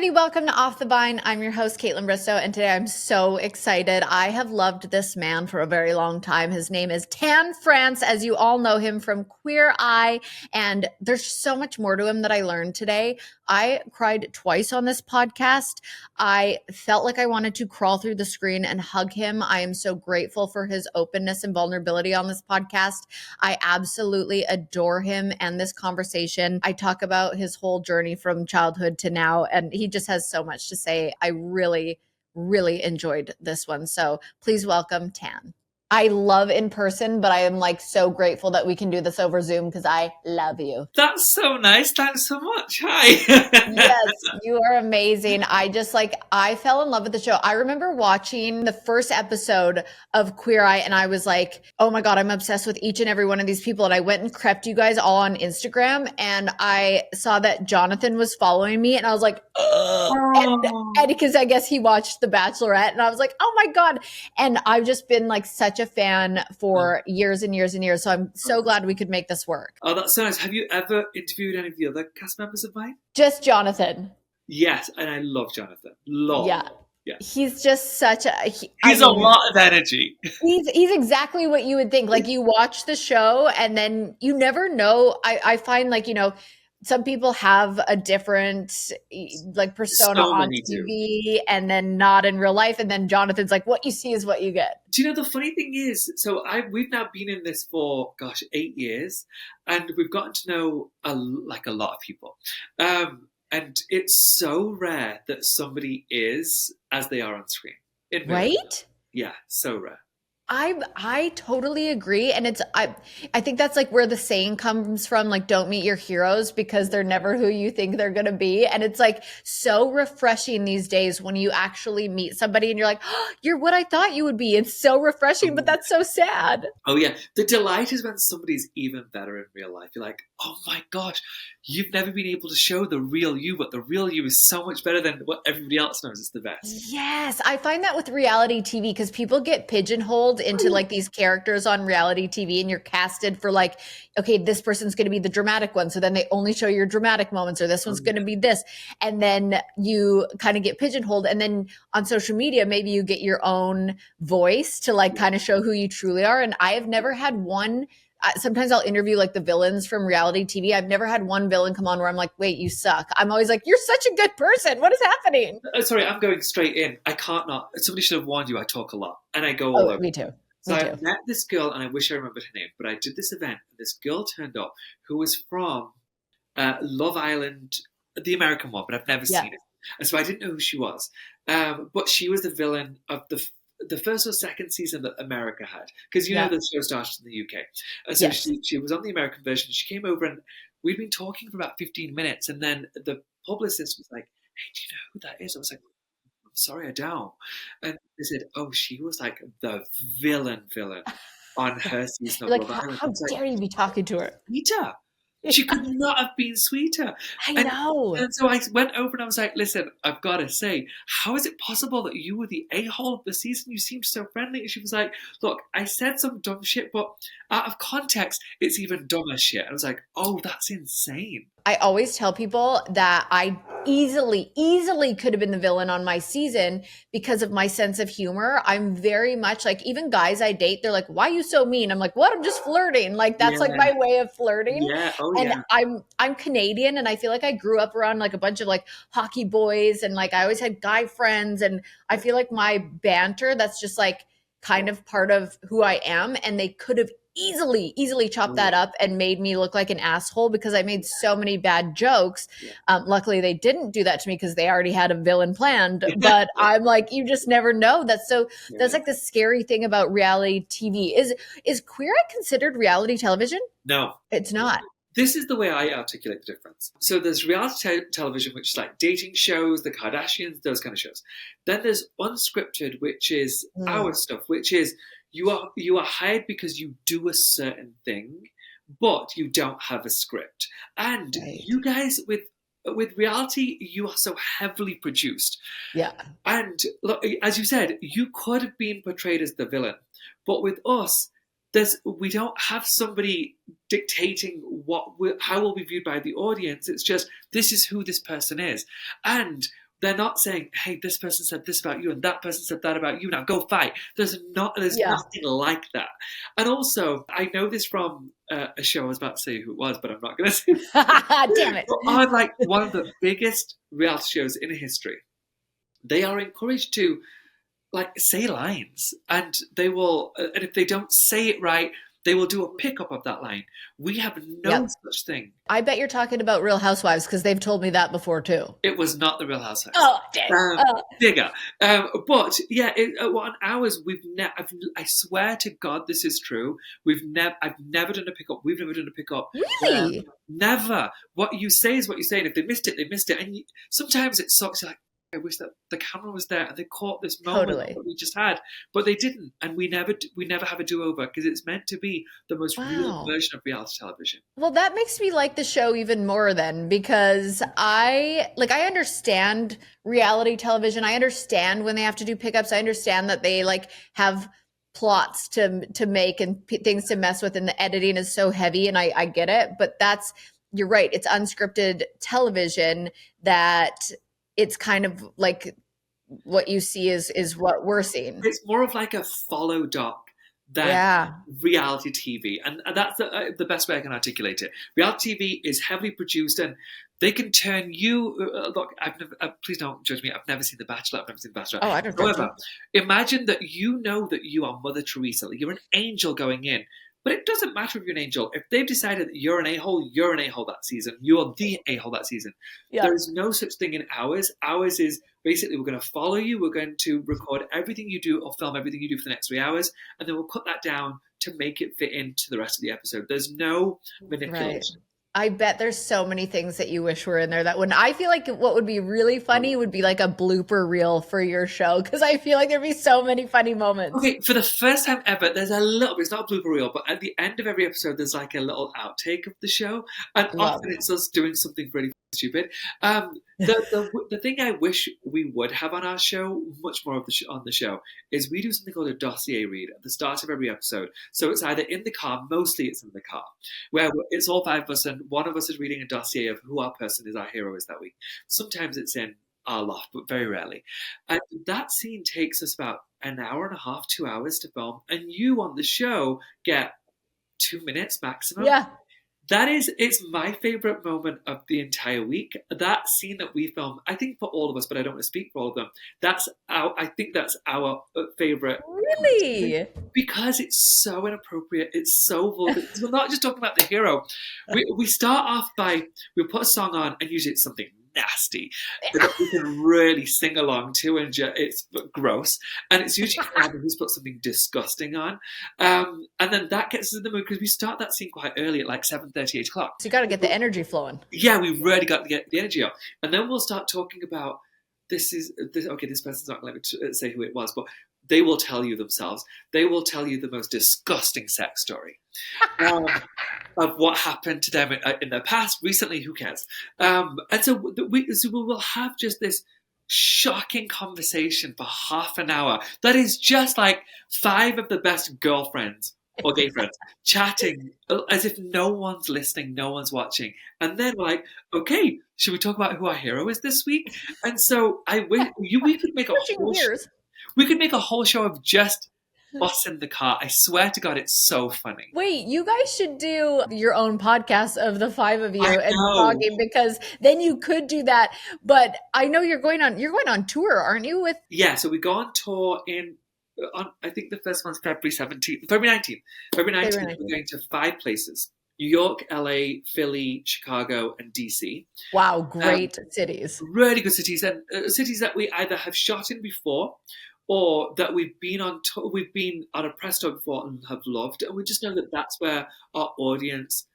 everybody. Welcome to Off the Vine. I'm your host, Kaitlyn Bristowe, and today I'm so excited. I have loved this man for a very long time. His name is Tan France, as you all know him from Queer Eye, and there's so much more to him that I learned today. I cried twice on this podcast. I felt like I wanted to crawl through the screen and hug him. I am so grateful for his openness and vulnerability on this podcast. I absolutely adore him and this conversation. I talk about his whole journey from childhood to now, and he just has so much to say. I really, really enjoyed this one. So please welcome Tan. I love in person, but I am like so grateful that we can do this over Zoom because I love you. That's so nice. Thanks so much. Hi. Yes, you are amazing. I fell in love with the show. I remember watching the first episode of Queer Eye and I was like, oh my God, I'm obsessed with each and every one of these people. And I went and crept you guys all on Instagram and I saw that Jonathan was following me and I was like, and because I guess he watched The Bachelorette and I was like, oh my God. And I've just been like such a fan for years and years and years. So I'm so glad we could make this work. Oh, that's so nice. Have you ever interviewed any of the other cast members of mine? Just Jonathan. Yes, and I love Jonathan. Yeah. Yes. He's just such a... He's a lot of energy. He's exactly what you would think. Like you watch the show and then you never know. I find like, you know, some people have a different like persona on TV and then not in real life. And then Jonathan's like, what you see is what you get. Do you know, the funny thing is, so we've now been in this for, 8 years, and we've gotten to know a lot of people. And it's so rare that somebody is as they are on screen. Right? Yeah, so rare. I totally agree. And I think that's like where the saying comes from, like, don't meet your heroes because they're never who you think they're going to be. And it's like so refreshing these days when you actually meet somebody and you're like, oh, you're what I thought you would be. It's so refreshing, but that's so sad. Oh yeah. The delight is when somebody's even better in real life. You're like, oh my gosh, you've never been able to show the real you, but the real you is so much better than what everybody else knows. It's the best. Yes. I find that with reality TV because people get pigeonholed into like these characters on reality TV and you're casted for like, okay, this person's going to be the dramatic one. So then they only show your dramatic moments or this one's going to be this. And then you kind of get pigeonholed. And then on social media, maybe you get your own voice to like kind of show who you truly are. And I have never had one. Sometimes I'll interview like the villains from reality TV. I've never had one villain come on where I'm like, wait, you suck. I'm always like, you're such a good person. What is happening? Sorry, I'm going straight in. I can't not. Somebody should have warned you. I talk a lot and I go all over. Me too. So I met this girl and I wish I remembered her name, but I did this event and this girl turned up who was from Love Island, the American one, but I've never seen it. And so I didn't know who she was. But she was the villain of the first or second season that America had, because you know the show started in the UK. And so she was on the American version. She came over and we'd been talking for about 15 minutes, and then the publicist was like, "Hey, do you know who that is?" I was like, "I'm sorry, I don't." And they said, "Oh, she was like the villain on her season of Love Island." How dare you be talking to her? Peter. She could not have been sweeter. I know. And so I went over and I was like, listen, I've got to say, how is it possible that you were the a-hole of the season? You seemed so friendly. And she was like, look, I said some dumb shit, but out of context, it's even dumber shit. And I was like, oh, that's insane. I always tell people that I easily could have been the villain on my season because of my sense of humor. I'm very much like, even guys I date, they're like, why are you so mean? I'm like, what? I'm just flirting. Like, that's like my way of flirting. Yeah. Oh, and I'm Canadian and I feel like I grew up around like a bunch of like hockey boys and like I always had guy friends. And I feel like my banter, that's just like kind of part of who I am. And they could have easily chopped that up and made me look like an asshole because I made so many bad jokes. Luckily they didn't do that to me because they already had a villain planned, but I'm like, you just never know. That's like the scary thing about reality TV. Is Queer Eye considered reality television? No, it's not. This is the way I articulate the difference. So there's reality television, which is like dating shows, the Kardashians, those kind of shows. Then there's unscripted, which is our stuff, which is you are hired because you do a certain thing, but you don't have a script. And you guys with reality, you are so heavily produced. Yeah. And look, as you said, you could have been portrayed as the villain, but with us, we don't have somebody dictating how we'll be viewed by the audience. It's just, this is who this person is. And they're not saying, hey, this person said this about you and that person said that about you. Now go fight. There's nothing like that. And also, I know this from a show. I was about to say who it was, but I'm not going to say. Damn it. But on like one of the biggest reality shows in history, they are encouraged to like say lines, and they will, and if they don't say it right, they will do a pickup of that line. We have no such thing. I bet you're talking about Real Housewives because they've told me that before too. It was not the Real Housewives. Oh, dang. Digger. But yeah, on ours, I swear to God, this is true. I've never done a pickup. We've never done a pickup. Really? Never. What you say is what you say, and if they missed it, they missed it. And sometimes it sucks. You're like, I wish that the camera was there and they caught this moment that we just had, but they didn't, and we never have a do-over because it's meant to be the most real version of reality television. Well, that makes me like the show even more then, because I understand reality television. I understand when they have to do pickups. I understand that they like have plots to make and things to mess with, and the editing is so heavy, and I get it, but you're right. It's unscripted television that it's kind of like what you see is what we're seeing. It's more of like a follow doc than reality TV. And that's the best way I can articulate it. Reality TV is heavily produced, and they can turn you, look, please don't judge me. I've never seen The Bachelor. I've never seen The Bachelor. Oh, I don't However, imagine that you know that you are Mother Teresa. You're an angel going in. But it doesn't matter if you're an angel. If they've decided that you're an a-hole, you're an a-hole that season. You're the a-hole that season. Yeah. There is no such thing in ours. Ours is basically, we're going to follow you. We're going to record everything you do or film everything you do for the next 3 hours. And then we'll cut that down to make it fit into the rest of the episode. There's no manipulation. Right. I bet there's so many things that you wish were in there that I feel like what would be really funny would be like a blooper reel for your show, because I feel like there'd be so many funny moments. Okay, for the first time ever, there's a little bit, it's not a blooper reel, but at the end of every episode, there's like a little outtake of the show. And often it's us doing something really stupid. The thing I wish we would have on our show, much more of on the show, is we do something called a dossier read at the start of every episode. So it's either in the car, mostly it's in the car, where it's all 5 of us and one of us is reading a dossier of who our person is, our hero is that week. Sometimes it's in our loft, but very rarely. And that scene takes us about an hour and a half, 2 hours to film, and you on the show get 2 minutes maximum. Yeah. It's my favorite moment of the entire week. That scene that we film, I think for all of us, but I don't want to speak for all of them. I think that's our favorite. Really? Because it's so inappropriate. It's so vulgar. We're not just talking about the hero. We start off by, we put a song on, and usually it's something nasty that we can really sing along to, and it's gross, and it's usually Kaitlyn who's put something disgusting on, and then that gets us in the mood, because we start that scene quite early at like 7:30, 8 o'clock. So you got to get the energy flowing. Yeah, we really got to get the energy up, and then we'll start talking about this person's not going to let me say who it was, but they will tell you themselves. They will tell you the most disgusting sex story of what happened to them in their past, recently, who cares? And so we will have just this shocking conversation for half an hour that is just like 5 of the best girlfriends or gay friends chatting as if no one's listening, no one's watching. And then we're like, okay, should we talk about who our hero is this week? And so we could make a whole show of just us in the car. I swear to God, it's so funny. Wait, you guys should do your own podcast of the 5 of you and talking, because then you could do that. But I know you're going on tour, aren't you? So we go on tour I think the first one's February 19th. We're going to 5 places: New York, LA, Philly, Chicago, and DC. Wow, great cities. Really good cities, and cities that we either have shot in before, or that we've been on a press tour before and have loved. And we just know that that's where our audience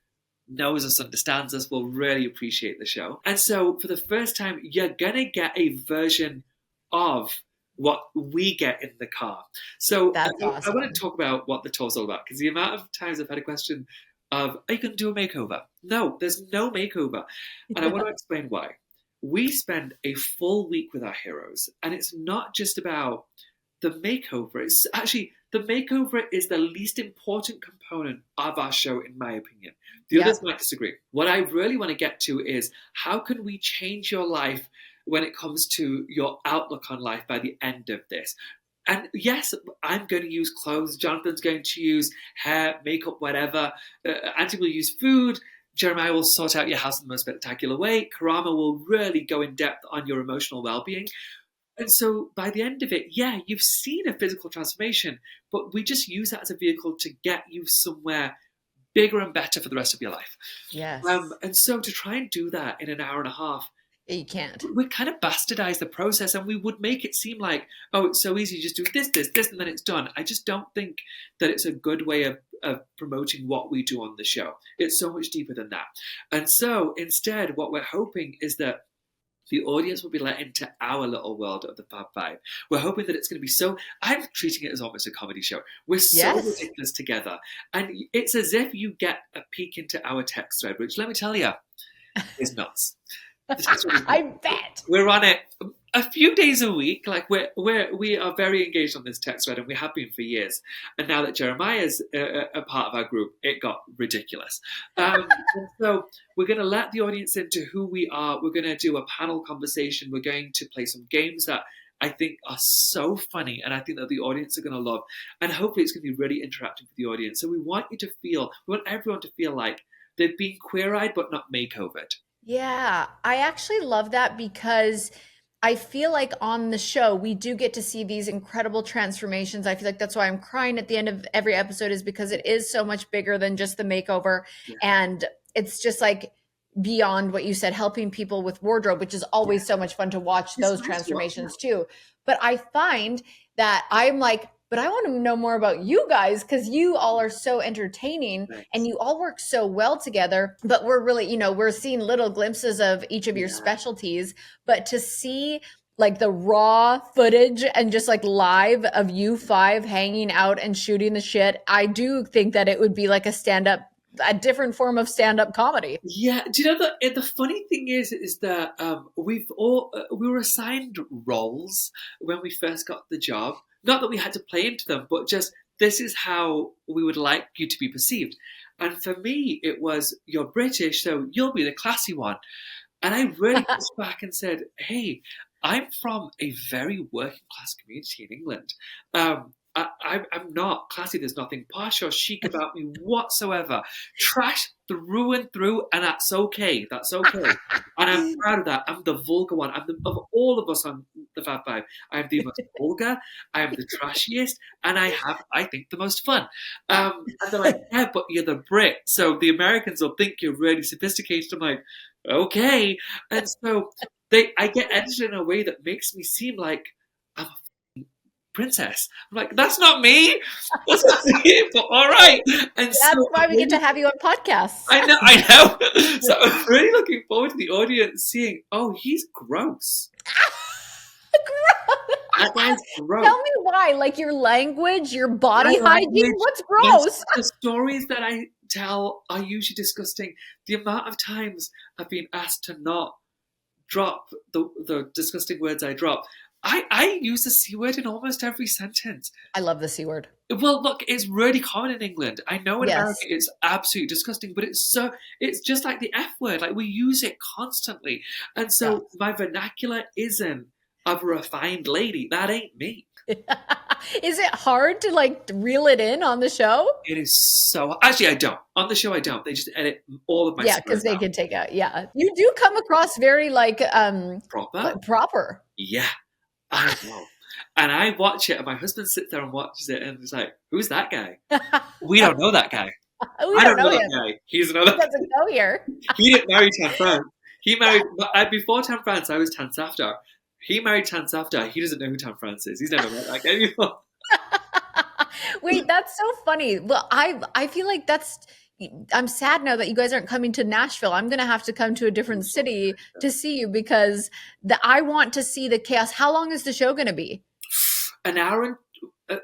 knows us, understands us, will really appreciate the show. And so for the first time, you're going to get a version of what we get in the car. So awesome. I want to talk about what the tour's all about, because the amount of times I've had a question of, are you going to do a makeover? No, there's no makeover. And I want to explain why. We spend a full week with our heroes, and it's not just about the makeover. It's actually, the makeover is the least important component of our show, in my opinion. The others might disagree. What I really want to get to is, how can we change your life when it comes to your outlook on life by the end of this. And yes, I'm going to use clothes. Jonathan's going to use hair, makeup, whatever. Auntie will use food. Jeremiah will sort out your house in the most spectacular way. Karama will really go in depth on your emotional well-being. And so by the end of it, yeah, you've seen a physical transformation, but we just use that as a vehicle to get you somewhere bigger and better for the rest of your life. Yes. And so to try and do that in an hour and a half, you can't. we kind of bastardize the process, and we would make it seem like, oh, it's so easy, just do this, and then it's done. I just don't think that it's a good way of promoting what we do on the show. It's so much deeper than that. And so instead, what we're hoping is that the audience will be let into our little world of the Fab Five. We're hoping that it's going to be so... I'm treating it as almost a comedy show. We're so ridiculous together. And it's as if you get a peek into our text thread, which, let me tell you, is nuts. I bet. We're on it a few days a week. Like we are very engaged on this text thread, and we have been for years. And now that Jeremiah's a part of our group, it got ridiculous. And so we're going to let the audience into who we are. We're going to do a panel conversation. We're going to play some games that I think are so funny, and I think that the audience are going to love. And hopefully it's going to be really interactive with the audience. So we want everyone to feel like they've been queer-eyed but not makeovered. Yeah, I actually love that because I feel like on the show, we do get to see these incredible transformations. I feel like that's why I'm crying at the end of every episode, is because it is so much bigger than just the makeover. Yeah. And it's just like beyond what you said, helping people with wardrobe, which is always so much fun to watch those transformations too. But I find that I'm like, but I want to know more about you guys, because you all are so entertaining and you all work so well together. But we're really, we're seeing little glimpses of each of your specialties. But to see like the raw footage and just like live of you five hanging out and shooting the shit, I do think that it would be like a different form of stand-up comedy. Yeah. Do you know the funny thing is that we were assigned roles when we first got the job. Not that we had to play into them, but just this is how we would like you to be perceived. And for me, it was, you're British, so you'll be the classy one. And I really pushed back and said, hey, I'm from a very working class community in England. I'm not classy. There's nothing posh or chic about me whatsoever. Trash through and through, and that's okay. That's okay. And I'm proud of that. I'm the vulgar one. Of all of us on the Fab Five, I am the most vulgar. I am the trashiest, and I think, the most fun. And they're like, yeah, but you're the Brit, so the Americans will think you're really sophisticated. I'm like, okay. And so I get edited in a way that makes me seem like I'm a princess. I'm like, that's not me. That's not me, but all right. And that's why we get to have you on podcasts. I know. So I'm really looking forward to the audience seeing, oh, he's gross. That guy's gross. Tell me why. Like your language, your body hygiene. What's gross? The stories that I tell are usually disgusting. The amount of times I've been asked to not drop the disgusting words I drop. I use the C word in almost every sentence. I love the C word. Well, look, it's really common in England. I know in America it's absolutely disgusting, but it's just like the F word. Like we use it constantly. And so my vernacular isn't of a refined lady. That ain't me. Is it hard to like reel it in on the show? It is so... Actually, I don't. On the show, I don't. They just edit all of my... Yeah, because they can take out... Yeah. You do come across very like... Proper. Yeah. I know. And I watch it, and my husband sits there and watches it, and he's like, who's that guy? We don't know that guy. I don't know that guy. He's another... He doesn't know here. He didn't marry Tan France. He married... Before Tan France, I was Tan Safdar. He married Tan Safdar. He doesn't know who Tan France is. He's never met that guy before. Wait, that's so funny. Well, I feel like I'm sad now that you guys aren't coming to Nashville. I'm going to have to come to a different city to see you, because I want to see the chaos. How long is the show going to be? An hour and...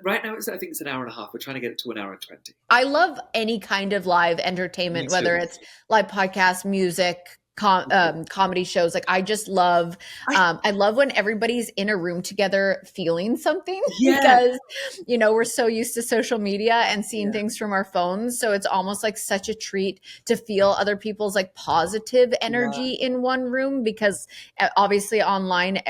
right now, I think it's an hour and a half. We're trying to get it to an hour and 20. I love any kind of live entertainment, whether it's live podcast, music, comedy shows. Like I just love, I, I love when everybody's in a room together feeling something yeah, because, we're so used to social media and seeing yeah, things from our phones. So it's almost like such a treat to feel other people's like positive yeah. energy in one room because obviously online,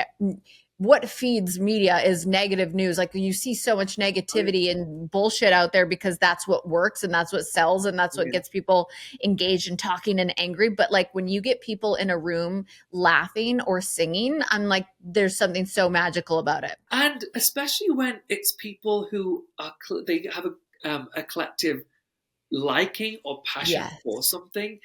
what feeds media is negative news. Like you see so much Oh, yeah. negativity and bullshit out there because that's what works and that's what sells and that's Oh, what yeah. gets people engaged and talking and angry. But like when you get people in a room laughing or singing, I'm like, there's something so magical about it. And especially when it's people who are they have a collective liking or passion for Yes. something.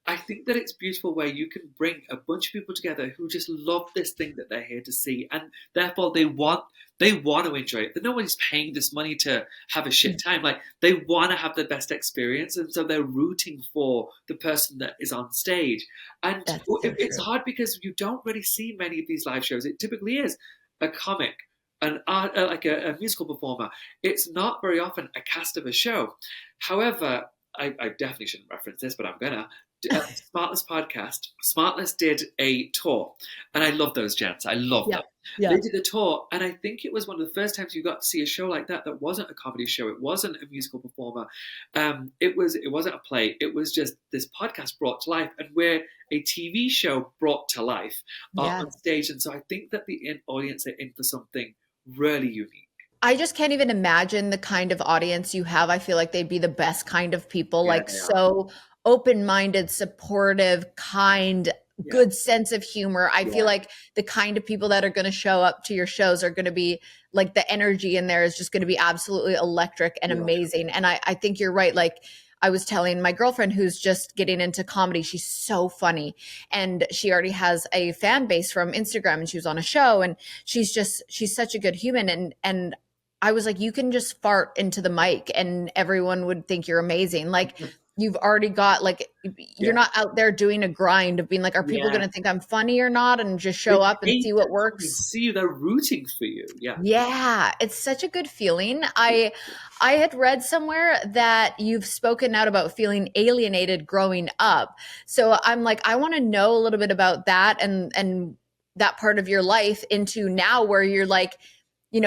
I think that it's beautiful where you can bring a bunch of people together who just love this thing that they're here to see, and therefore they want to enjoy it. That nobody's paying this money to have a shit time. Like they want to have the best experience, and so they're rooting for the person that is on stage. And That's so it's true. hard because you don't really see many of these live shows. It typically is a comic, an art, like a musical performer. It's not very often a cast of a show. However, I definitely shouldn't reference this, but I'm gonna. Smartless podcast. Smartless did a tour, and I love those gents. I love Yeah. them. They Yeah. did a tour, and I think it was one of the first times you got to see a show like that that wasn't a comedy show. It wasn't a musical performer. It wasn't a play. It was just this podcast brought to life, and we're a TV show brought to life Yeah. on stage. And so I think that the audience are in for something really unique. I just can't even imagine the kind of audience you have. I feel like they'd be the best kind of people, Yeah, like they are. so open-minded, supportive, kind, Yeah, good sense of humor. I feel yeah, like the kind of people that are going to show up to your shows are going to be like the energy in there is just going to be absolutely electric and yeah, amazing. And I think you're right. Like I was telling my girlfriend who's just getting into comedy, she's so funny and she already has a fan base from Instagram and she was on a show and she's such a good human and I was like, you can just fart into the mic and everyone would think you're amazing. Like you've already got like you're yeah, not out there doing a grind of being like, are people yeah. going to think I'm funny or not? And just They show up and hate see to what come and works. see you. They're rooting for you. Yeah. Yeah, it's such a good feeling. I had read somewhere that you've spoken out about feeling alienated growing up. So I'm like, I want to know a little bit about that and that part of your life into now where you're like,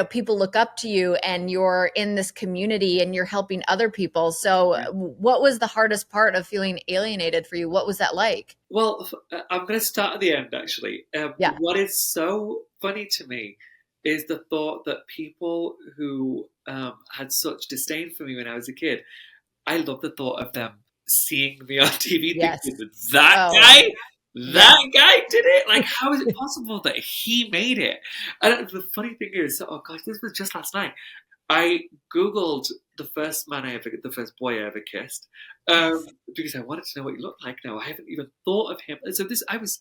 people look up to you and you're in this community and you're helping other people. So Yeah. what was the hardest part of feeling alienated for you? What was that like? Well, I'm going to start at the end, actually. Yeah. What is so funny to me is the thought that people who had such disdain for me when I was a kid, I love the thought of them seeing me on TV thinking, Yes. that Oh, guy? yeah. That guy did it? Like, how is it possible that he made it? And the funny thing is, oh gosh, this was just last night. I googled the first boy I ever kissed, Yes. because I wanted to know what he looked like. Now I haven't even thought of him. So I was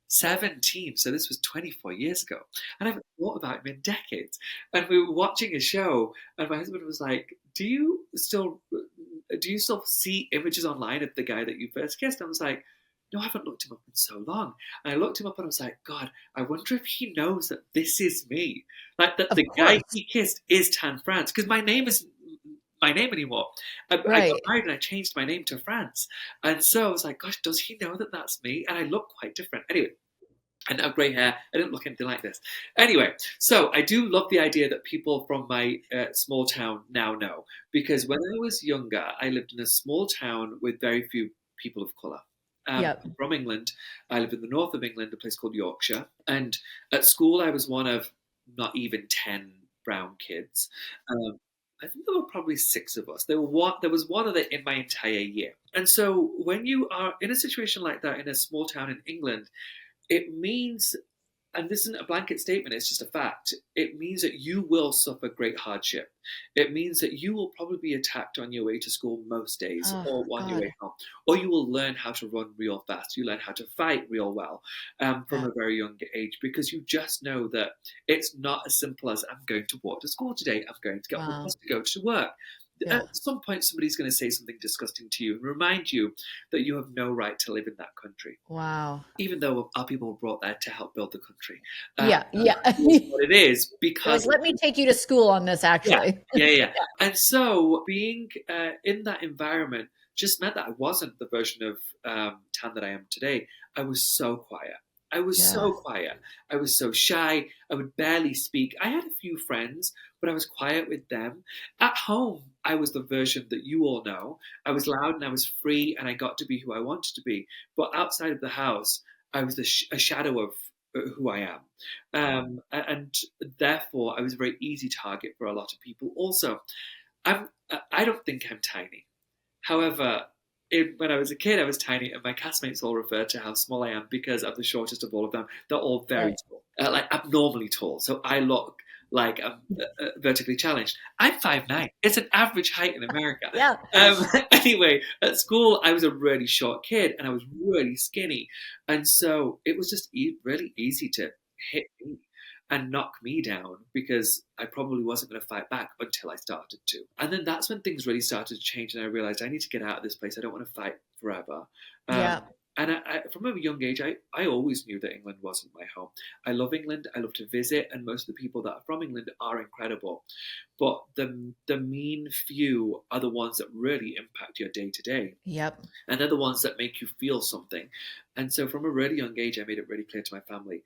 17, so this was 24 years ago, and I haven't thought about him in decades. And we were watching a show, and my husband was like, do you still see images online of the guy that you first kissed?" I was like, "No, I haven't looked him up in so long." And I looked him up, and I was like, "God, I wonder if he knows that this is me." Like that Of the guy course. he kissed is Tan France, because my name isn't my name anymore. I got Right. married and I changed my name to France, and so I was like, "Gosh, does he know that that's me?" And I look quite different. Anyway, and have grey hair. I didn't look anything like this. Anyway, so I do love the idea that people from my small town now know, because when I was younger, I lived in a small town with very few people of colour. Yep. I'm from England. I live in the north of England, a place called Yorkshire. And at school, I was one of not even 10 brown kids. Um, I think there were probably six of us. There was one other in my entire year. And so when you are in a situation like that in a small town in England, it means, and this isn't a blanket statement, it's just a fact, it means that you will suffer great hardship. It means that you will probably be attacked on your way to school most days Oh, or on your God. way home. Or you will learn how to run real fast. You learn how to fight real well from Yeah. a very young age, because you just know that it's not as simple as I'm going to walk to school today, I'm going to get on the Wow. bus to go to work. Yeah. At some point, somebody's going to say something disgusting to you and remind you that you have no right to live in that country, Wow. even though our people were brought there to help build the country. Yeah. Yeah. It is what it is They're like, because let me take you to school on this, yeah, actually. yeah. And so being in that environment just meant that I wasn't the version of Tan that I am today. I was so quiet. I was Yeah. so quiet. I was so shy. I would barely speak. I had a few friends, but I was quiet with them. At home, I was the version that you all know. I was loud and I was free and I got to be who I wanted to be. But outside of the house, I was a shadow of who I am. And therefore, I was a very easy target for a lot of people. Also, I don't think I'm tiny. However, when I was a kid, I was tiny, and my castmates all refer to how small I am because I'm the shortest of all of them. They're all very Right. tall, like abnormally tall. So I look like I'm vertically challenged. I'm 5'9". It's an average height in America. Yeah. Anyway, at school, I was a really short kid, and I was really skinny, and so it was just really easy to hit me and knock me down because I probably wasn't going to fight back until I started to. And then that's when things really started to change, and I realized I need to get out of this place. I don't want to fight forever. Yeah. And from a young age, I always knew that England wasn't my home. I love England. I love to visit, and most of the people that are from England are incredible. But the mean few are the ones that really impact your day to day. Yep. And they're the ones that make you feel something. And so from a really young age, I made it really clear to my family,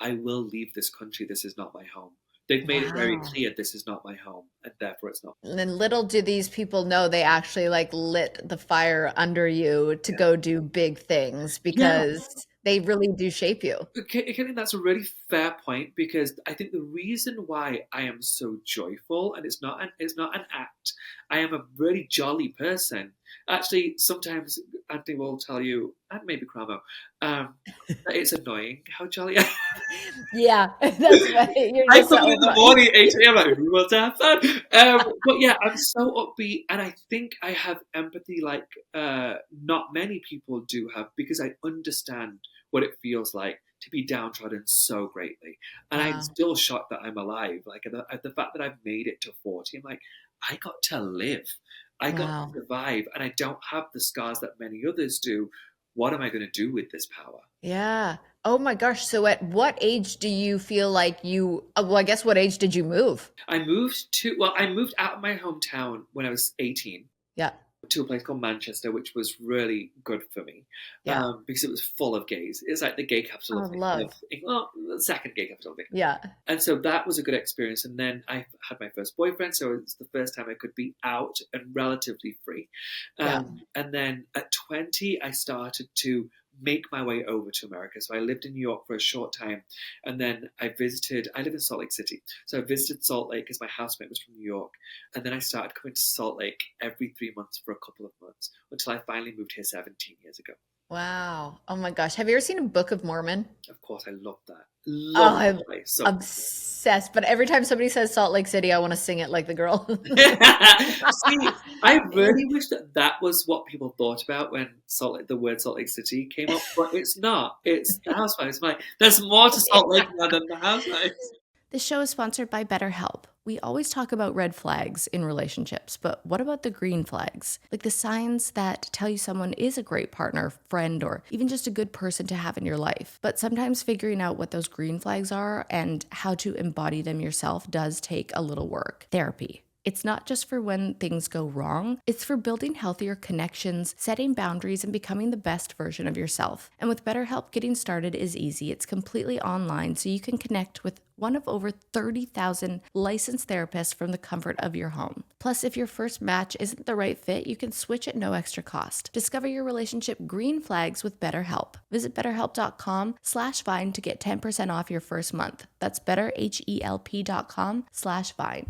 I will leave this country. This is not my home. They've made it very Wow. clear this is not my home, and therefore it's not. And then little do these people know they actually like lit the fire under you to go do big things Yeah, because they really do shape you. I think that's a really fair point because I think the reason why I am so joyful and it's not an act. I am a really jolly person. Actually, sometimes Anthony will tell you, and maybe Cramo, that it's annoying how jolly I am. Yeah, that's right. You're I just come so in the over. morning at 8 a.m. like, who wants to have fun? But yeah, I'm so upbeat, and I think I have empathy like not many people do have because I understand what it feels like to be downtrodden so greatly. And I'm Wow. still shocked that I'm alive. Like at the fact that I've made it to 40, I'm like, I got to live. I got to Wow. survive, and I don't have the scars that many others do. What am I going to do with this power? Yeah. Oh my gosh. So at what age do you feel like well, I guess what age did you move? I moved out of my hometown when I was 18 Yeah. to a place called Manchester, which was really good for me Yeah. because it was full of gays. It's like the gay capital Oh, of love. England, well, the second gay capital of England. Yeah. And so that was a good experience. And then I had my first boyfriend, so it was the first time I could be out and relatively free. Yeah. And then at 20, I started to make my way over to America. So I lived in New York for a short time, and then I live in Salt Lake City. So I visited Salt Lake because my housemate was from New York. And then I started coming to Salt Lake every 3 months for a couple of months until I finally moved here 17 years ago. Wow. Oh my gosh. Have you ever seen a Book of Mormon? Of course, I love that. Oh, Love I'm that place so much. obsessed. But every time somebody says Salt Lake City, I want to sing it like the girl. See, I really wish that was what people thought about when the word Salt Lake City came up, but it's not. It's the Housewives. Like, there's more to Salt Lake now than the Housewives. This show is sponsored by BetterHelp. We always talk about red flags in relationships, but what about the green flags? Like the signs that tell you someone is a great partner, friend, or even just a good person to have in your life. But sometimes figuring out what those green flags are and how to embody them yourself does take a little work. Therapy. It's not just for when things go wrong, it's for building healthier connections, setting boundaries, and becoming the best version of yourself. And with BetterHelp, getting started is easy. It's completely online, so you can connect with one of over 30,000 licensed therapists from the comfort of your home. Plus, if your first match isn't the right fit, you can switch at no extra cost. Discover your relationship green flags with BetterHelp. Visit betterhelp.com/Vine to get 10% off your first month. That's betterhelp.com/Vine.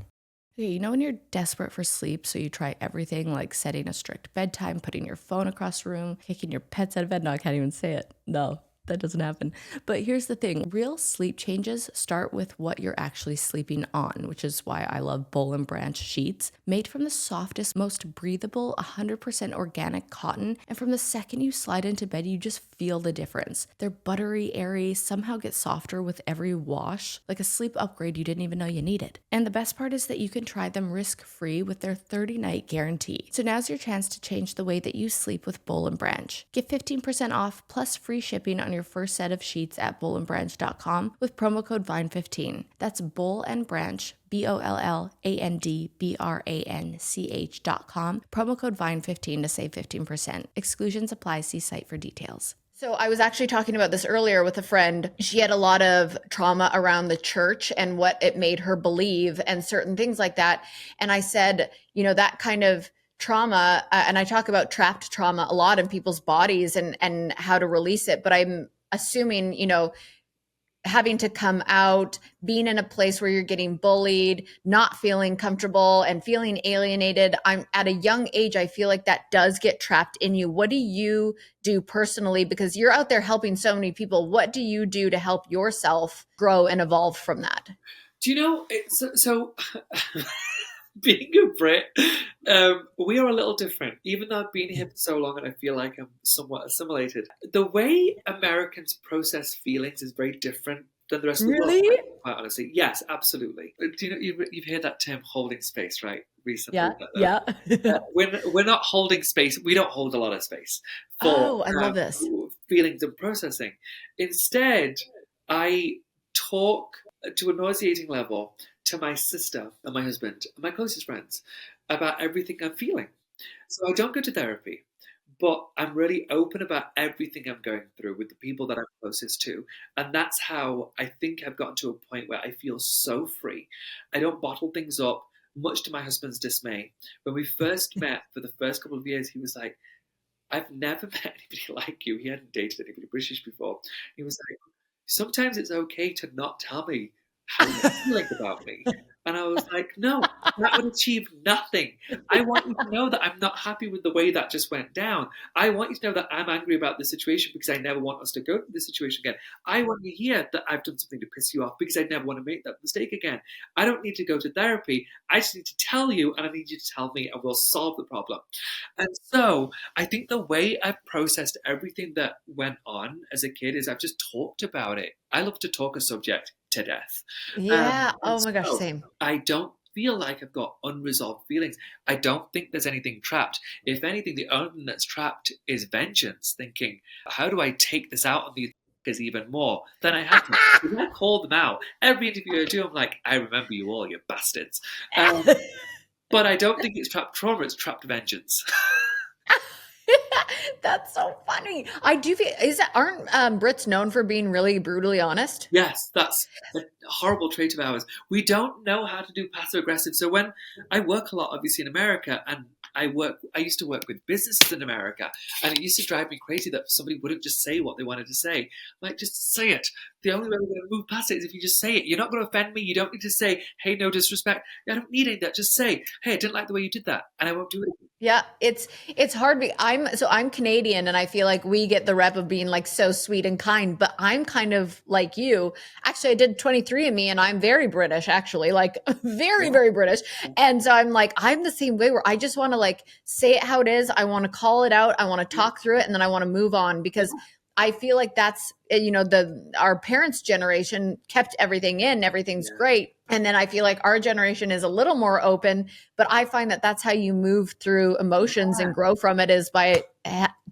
Okay, you know when you're desperate for sleep, so you try everything like setting a strict bedtime, putting your phone across the room, kicking your pets out of bed? No, I can't even say it. No. That doesn't happen. But here's the thing. Real sleep changes start with what you're actually sleeping on, which is why I love Boll and Branch sheets. Made from the softest, most breathable, 100% organic cotton. And from the second you slide into bed, you just feel the difference. They're buttery, airy, somehow get softer with every wash, like a sleep upgrade you didn't even know you needed. And the best part is that you can try them risk-free with their 30-night guarantee. So now's your chance to change the way that you sleep with Boll and Branch. Get 15% off plus free shipping on your first set of sheets at bollandbranch.com with promo code VINE15. That's Boll and Branch, BOLLANDBRANCH.com. Promo code VINE15 to save 15%. Exclusions apply. See site for details. So I was actually talking about this earlier with a friend. She had a lot of trauma around the church and what it made her believe and certain things like that. And I said, that kind of trauma, and I talk about trapped trauma a lot in people's bodies and how to release it. But I'm assuming, having to come out, being in a place where you're getting bullied, not feeling comfortable and feeling alienated. I'm at a young age, I feel like that does get trapped in you. What do you do personally? Because you're out there helping so many people. What do you do to help yourself grow and evolve from that? Do you know, so being a Brit, we are a little different. Even though I've been here for so long and I feel like I'm somewhat assimilated, the way Americans process feelings is very different than the rest of the world. Really? Quite honestly, yes, absolutely. Do you know you've heard that term "holding space," right? Recently, Yeah. we're not holding space. We don't hold a lot of space for I love this. feelings and processing. Instead, I talk to a nauseating level to my sister and my husband and my closest friends about everything I'm feeling. So I don't go to therapy, but I'm really open about everything I'm going through with the people that I'm closest to. And that's how I think I've gotten to a point where I feel so free. I don't bottle things up, much to my husband's dismay. When we first met for the first couple of years, he was like, I've never met anybody like you. He hadn't dated anybody British before. He was like, sometimes it's okay to not tell me how you're feeling about me. And I was like, no, that would achieve nothing. I want you to know that I'm not happy with the way that just went down. I want you to know that I'm angry about this situation because I never want us to go through this situation again. I want you to hear that I've done something to piss you off because I never want to make that mistake again. I don't need to go to therapy. I just need to tell you, and I need you to tell me, and we'll solve the problem. And so I think the way I've processed everything that went on as a kid is I've just talked about it. I love to talk a subject to death. Yeah. Oh my gosh, So same. I don't feel like I've got unresolved feelings. I don't think there's anything trapped. If anything, the only thing that's trapped is vengeance, thinking, how do I take this out on these fuckers even more than I have to? Because I call them out. Every interview I do, I'm like, I remember you all, you bastards. But I don't think it's trapped trauma, it's trapped vengeance. That's so funny. I do feel, aren't Brits known for being really brutally honest? Yes, that's a horrible trait of ours. We don't know how to do passive aggressive. So when I work a lot, obviously in America, and I used to work with businesses in America, and it used to drive me crazy that somebody wouldn't just say what they wanted to say. Like, just say it. The only way we're going to move past it is if you just say it. You're not going to offend me. You don't need to say, hey, no disrespect. I don't need any of that. Just say, hey, I didn't like the way you did that, and I won't do it again. Yeah, it's hard. I'm Canadian, and I feel like we get the rep of being like so sweet and kind, but I'm kind of like you. Actually, I did 23andMe, and I'm very British, actually, like very, very British. And so I'm like, I'm the same way where I just want to like say it how it is. I want to call it out. I want to talk through it, and then I want to move on because I feel like that's, our parents' generation kept everything in, everything's great. And then I feel like our generation is a little more open, but I find that that's how you move through emotions and grow from it is by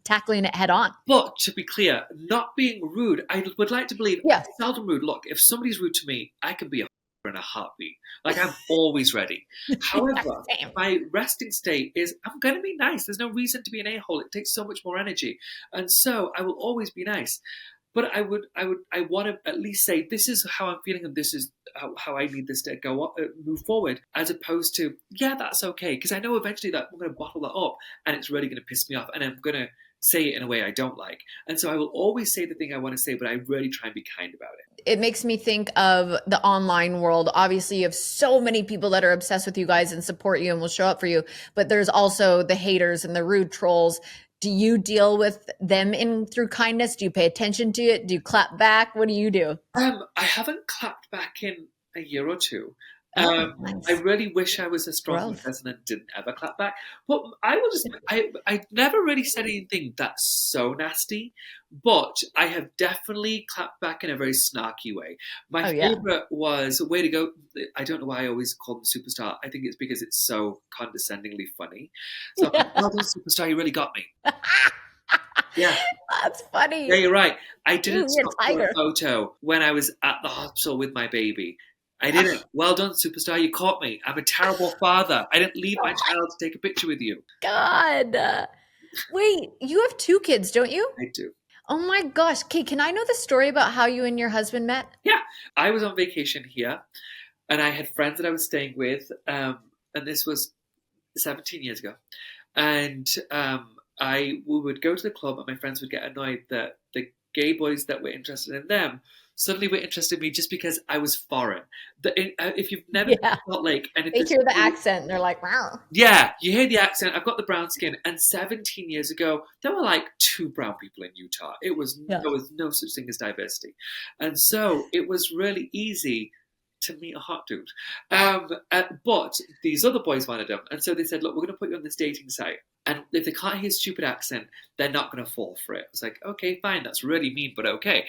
tackling it head on. But to be clear, not being rude, I would like to believe I'm seldom rude. Look, if somebody's rude to me, I can be a in a heartbeat. Like, I'm always ready. However, my resting state is I'm going to be nice. There's no reason to be an a-hole. It takes so much more energy. And so I will always be nice. But I want to at least say, this is how I'm feeling and this is how I need this to move forward, as opposed to, yeah, that's okay. Because I know eventually that I'm going to bottle that up and it's really going to piss me off and I'm going to say it in a way I don't like. And so I will always say the thing I want to say, but I really try and be kind about it. It makes me think of the online world. Obviously, you have so many people that are obsessed with you guys and support you and will show up for you, but there's also the haters and the rude trolls. Do you deal with them through kindness? Do you pay attention to it? Do you clap back? What do you do? I haven't clapped back in a year or two. Oh, nice. I really wish I was a stronger person and didn't ever clap back. But I never really said anything that's so nasty, but I have definitely clapped back in a very snarky way. My favorite was Way to Go. I don't know why I always call them Superstar. I think it's because it's so condescendingly funny. So I'm like, well done, Superstar, you really got me. Yeah. That's funny. Yeah, you're right. I didn't stop for a photo when I was at the hospital with my baby. I didn't. Well done, Superstar. You caught me. I'm a terrible father. I didn't leave my child to take a picture with you. God. Wait, you have 2 kids, don't you? I do. Oh my gosh. Kate, can I know the story about how you and your husband met? Yeah. I was on vacation here, and I had friends that I was staying with, and this was 17 years ago. And we would go to the club, and my friends would get annoyed that the gay boys that were interested in them suddenly were interested in me just because I was foreign. If you've never felt like... And they hear the accent and they're like, wow. Yeah, you hear the accent. I've got the brown skin. And 17 years ago, there were like 2 brown people in Utah. There was no such thing as diversity. And so it was really easy to meet a hot dude. But these other boys wanted him. And so they said, look, we're going to put you on this dating site. And if they can't hear stupid accent, they're not going to fall for it. I was like, okay, fine. That's really mean, but okay.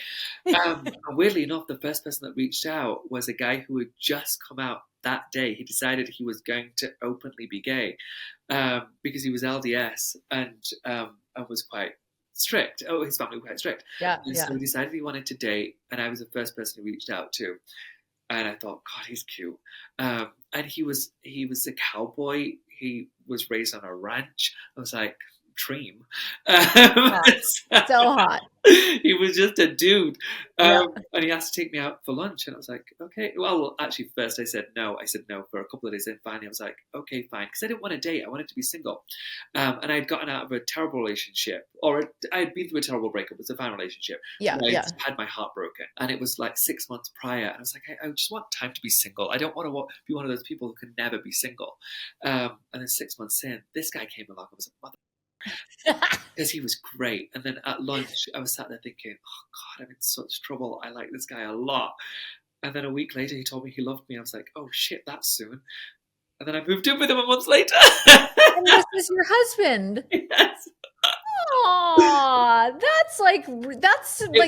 And weirdly enough, the first person that reached out was a guy who had just come out that day. He decided he was going to openly be gay because he was LDS and was quite strict. Oh, his family was quite strict. So he decided he wanted to date. And I was the first person he reached out to. And I thought, God, he's cute. And he was a cowboy. He was raised on a ranch. I was like, dream. So hot. He was just a dude. And he asked to take me out for lunch. And I was like, okay. Well, actually, first I said no. I said no for a couple of days. And finally I was like, okay, fine. Because I didn't want to date. I wanted to be single. And I had gotten out of a terrible relationship. Or I had been through a terrible breakup. It was a fine relationship. I had my heart broken. And it was like 6 months prior. And I was like, I just want time to be single. I don't want to be one of those people who can never be single. And then 6 months in, this guy came along. I was like, mother. Because he was great. And then at lunch I was sat there thinking, oh God, I'm in such trouble. I like this guy a lot. And then a week later he told me he loved me. I was like, oh shit, that's soon. And then I moved in with him a month later. And this is your husband. Yes. Aw, that's like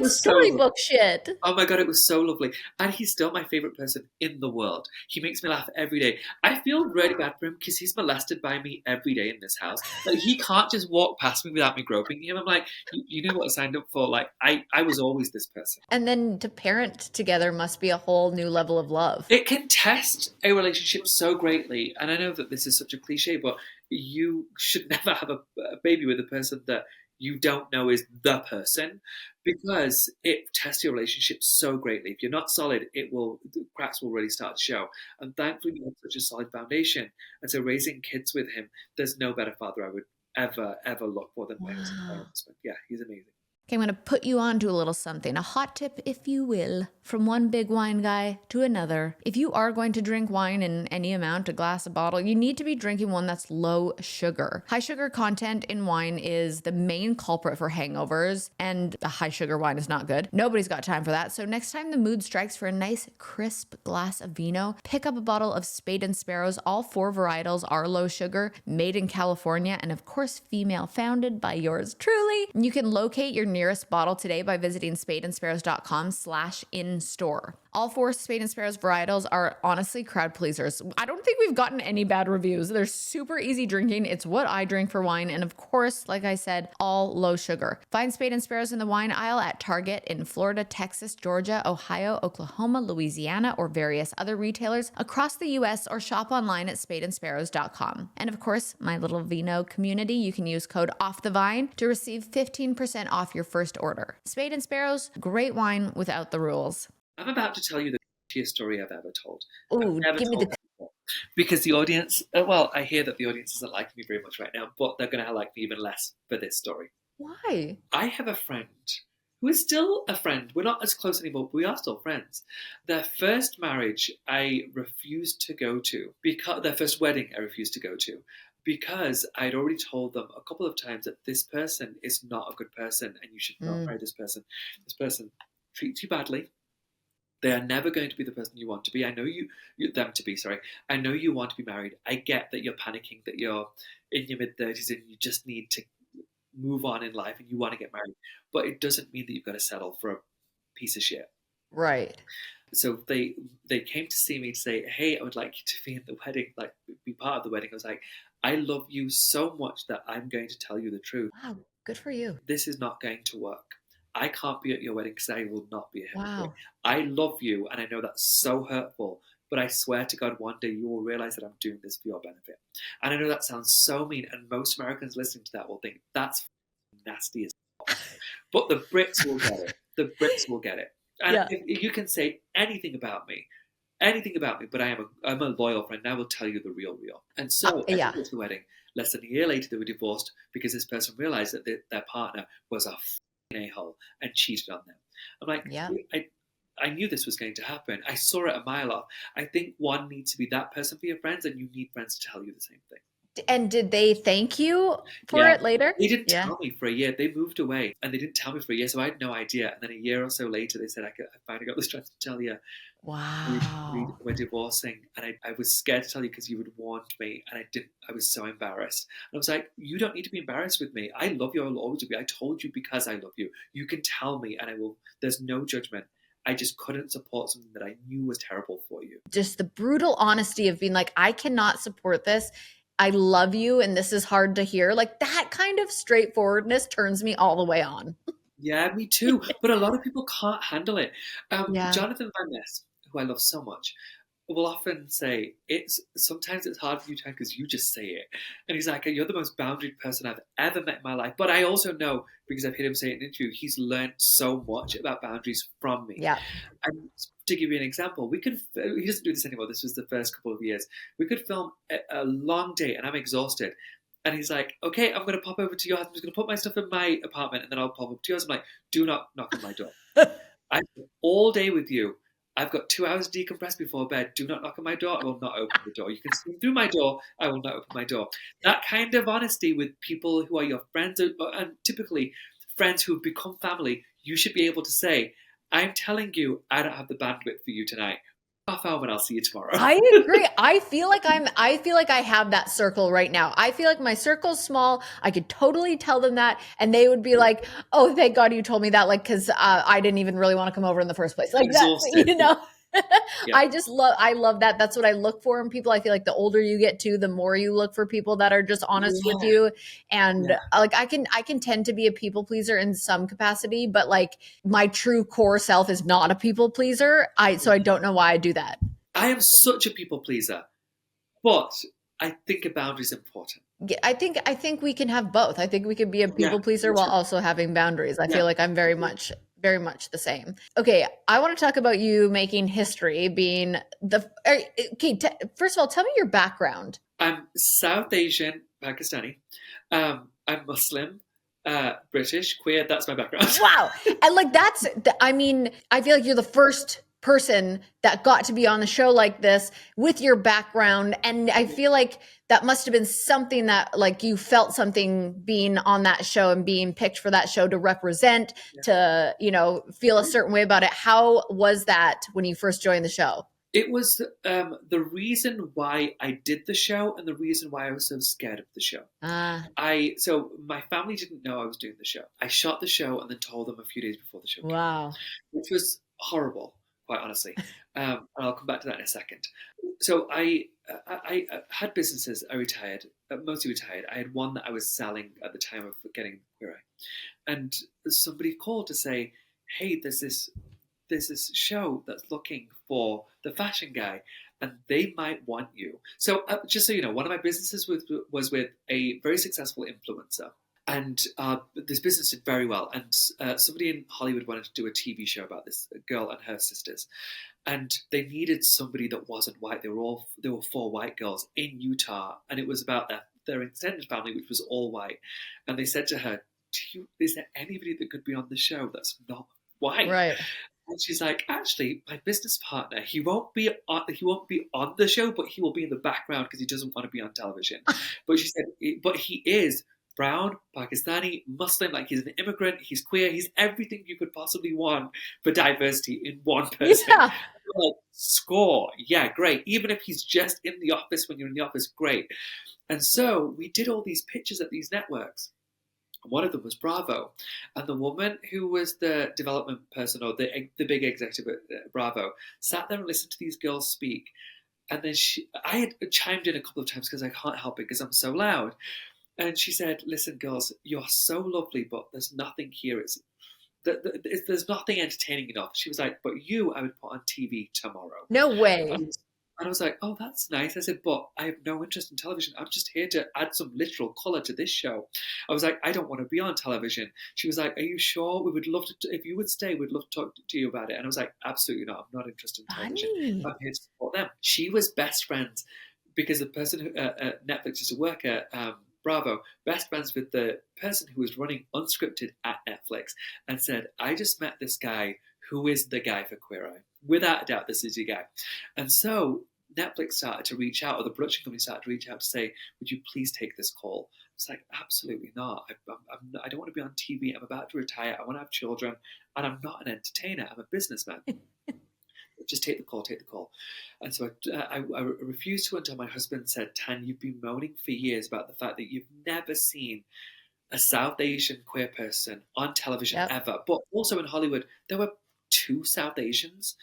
storybook shit. Oh my God, it was so lovely. And he's still my favorite person in the world. He makes me laugh every day. I feel really bad for him because he's molested by me every day in this house. Like, he can't just walk past me without me groping him. I'm like, you know what I signed up for? Like, I was always this person. And then to parent together must be a whole new level of love. It can test a relationship so greatly. And I know that this is such a cliche, but you should never have a baby with a person that you don't know is the person, because it tests your relationship so greatly. If you're not solid, the cracks will really start to show. And thankfully, you have such a solid foundation. And so raising kids with him, there's no better father I would ever look for than my husband. Yeah, he's amazing. Okay, I'm going to put you on to a little something, a hot tip, if you will, from one big wine guy to another. If you are going to drink wine in any amount, a glass, a bottle, you need to be drinking one that's low sugar. High sugar content in wine is the main culprit for hangovers, and a high sugar wine is not good. Nobody's got time for that. So next time the mood strikes for a nice, crisp glass of vino, pick up a bottle of Spade and Sparrows. All 4 varietals are low sugar, made in California, and of course, female founded by yours truly. You can locate your nearest bottle today by visiting spadeandsparrows.com/in-store. All 4 Spade and Sparrows varietals are honestly crowd pleasers. I don't think we've gotten any bad reviews. They're super easy drinking. It's what I drink for wine. And of course, like I said, all low sugar. Find Spade and Sparrows in the wine aisle at Target in Florida, Texas, Georgia, Ohio, Oklahoma, Louisiana, or various other retailers across the U.S., or shop online at spadeandsparrows.com. And of course, my little vino community, you can use code OFFTHEVINE to receive 15% off your first order. Spade and Sparrows, great wine without the rules. I'm about to tell you the cutest story I've ever told. Ooh, give me the... Because the audience, I hear that the audience isn't liking me very much right now, but they're going to like me even less for this story. Why? I have a friend who is still a friend. We're not as close anymore, but we are still friends. Their first marriage, I refused to go to, because their first wedding, I refused to go to, because I'd already told them a couple of times that this person is not a good person and you should not marry this person. This person treats you badly. They are never going to be the person you want to be. I know them to be, sorry. I know you want to be married. I get that you're panicking, that you're in your mid-30s and you just need to move on in life and you want to get married. But it doesn't mean that you've got to settle for a piece of shit. Right. So they came to see me to say, hey, I would like you to be in the wedding, like be part of the wedding. I was like, I love you so much that I'm going to tell you the truth. Wow. Good for you. This is not going to work. I can't be at your wedding because I will not be a hypocrite. Wow. I love you, and I know that's so hurtful, but I swear to God, one day you will realize that I'm doing this for your benefit. And I know that sounds so mean, and most Americans listening to that will think that's nasty as fuck. But the Brits will get it. The Brits will get it. And if you can say anything about me, but I'm a loyal friend, and I will tell you the real. And so I went to the wedding. Less than a year later, they were divorced because this person realized that their partner was a a-hole and cheated on them. I'm like, I knew this was going to happen. I saw it a mile off. I think one needs to be that person for your friends, and you need friends to tell you the same thing. And did they thank you for it later? They didn't tell me for a year. They moved away, and they didn't tell me for a year, so I had no idea. And then a year or so later, they said, I finally got the strength to tell you. Wow. We're divorcing, and I was scared to tell you because you would warned me, and I didn't. I was so embarrassed. And I was like, you don't need to be embarrassed with me. I love you. I will always be. I told you because I love you. You can tell me, and I will. There's no judgment. I just couldn't support something that I knew was terrible for you. Just the brutal honesty of being like, I cannot support this. I love you, and this is hard to hear. Like, that kind of straightforwardness turns me all the way on. Yeah, me too. But a lot of people can't handle it. Jonathan Van Ness, who I love so much, will often say, sometimes it's hard for you to because you just say it. And he's like, you're the most boundaried person I've ever met in my life. But I also know, because I've heard him say it in an interview, he's learned so much about boundaries from me. Yeah. And to give you an example, he doesn't do this anymore. This was the first couple of years. We could film a long day and I'm exhausted. And he's like, okay, I'm going to pop over to your house. I'm just going to put my stuff in my apartment and then I'll pop up to yours. I'm like, do not knock on my door. I'm all day with you. I've got 2 hours to decompress before bed. Do not knock on my door. I will not open the door. You can swim through my door. I will not open my door. That kind of honesty with people who are your friends, and typically friends who have become family, you should be able to say, I'm telling you, I don't have the bandwidth for you tonight. Half hour and I'll see you tomorrow. I agree. I feel like I have that circle right now. I feel like my circle's small. I could totally tell them that, and they would be like, "Oh, thank God you told me that!" Like, because I didn't even really want to come over in the first place. Like that, you know. Yeah. I love that. That's what I look for in people. I feel like the older you get to, the more you look for people that are just honest with you. And like, I can tend to be a people pleaser in some capacity, but like my true core self is not a people pleaser. So I don't know why I do that. I am such a people pleaser, but I think a boundary is important. Yeah, I think we can have both. I think we can be a people pleaser while also having boundaries. I feel like I'm very much the same. Okay, I want to talk about you making history, being first of all, tell me your background. I'm South Asian, Pakistani. I'm Muslim, British, queer. That's my background. Wow. And like I feel like you're the first person that got to be on the show like this with your background. And I feel like that must have been something that like you felt something being on that show and being picked for that show to represent, to, feel a certain way about it. How was that when you first joined the show? It was the reason why I did the show and the reason why I was so scared of the show. So my family didn't know I was doing the show. I shot the show and then told them a few days before the show came out, which was horrible, quite honestly. And I'll come back to that in a second. So I had businesses. I retired, mostly retired. I had one that I was selling at the time of getting Queer Eye. And somebody called to say, hey, there's this show that's looking for the fashion guy and they might want you. So just so you know, one of my businesses was with a very successful influencer. And this business did very well. And somebody in Hollywood wanted to do a TV show about this girl and her sisters. And they needed somebody that wasn't white. There were 4 white girls in Utah. And it was about their extended family, which was all white. And they said to her, is there anybody that could be on the show that's not white? Right. And she's like, actually, my business partner, he won't be on the show, but he will be in the background because he doesn't want to be on television. But she said, but he is brown, Pakistani, Muslim, like he's an immigrant, he's queer, he's everything you could possibly want for diversity in one person. Yeah. Like, score. Yeah, great. Even if he's just in the office when you're in the office, great. And so we did all these pitches at these networks. One of them was Bravo, and the woman who was the development person or the big executive at Bravo sat there and listened to these girls speak. And then I had chimed in a couple of times because I can't help it because I'm so loud. And she said, "Listen, girls, you're so lovely, but there's nothing here. There's nothing entertaining enough." She was like, "But you, I would put on TV tomorrow." No way. And I was like, "Oh, that's nice." I said, "But I have no interest in television. I'm just here to add some literal colour to this show." I was like, "I don't want to be on television." She was like, "Are you sure? We would love to, if you would stay, we'd love to talk to you about it." And I was like, "Absolutely not. I'm not interested in television. Funny. I'm here to support them." She was best friends because the person who Netflix used to work at Bravo, best friends with the person who was running unscripted at Netflix, and said, "I just met this guy who is the guy for Queer Eye. Without a doubt, this is your guy." And so Netflix started to reach out, or the production company started to reach out to say, "Would you please take this call?" It's like, absolutely not. I don't want to be on TV. I'm about to retire. I want to have children, and I'm not an entertainer. I'm a businessman. Just take the call, take the call. And so I refused to until my husband said, "Tan, you've been moaning for years about the fact that you've never seen a South Asian queer person on television ever." But also in Hollywood, there were 2 South Asians.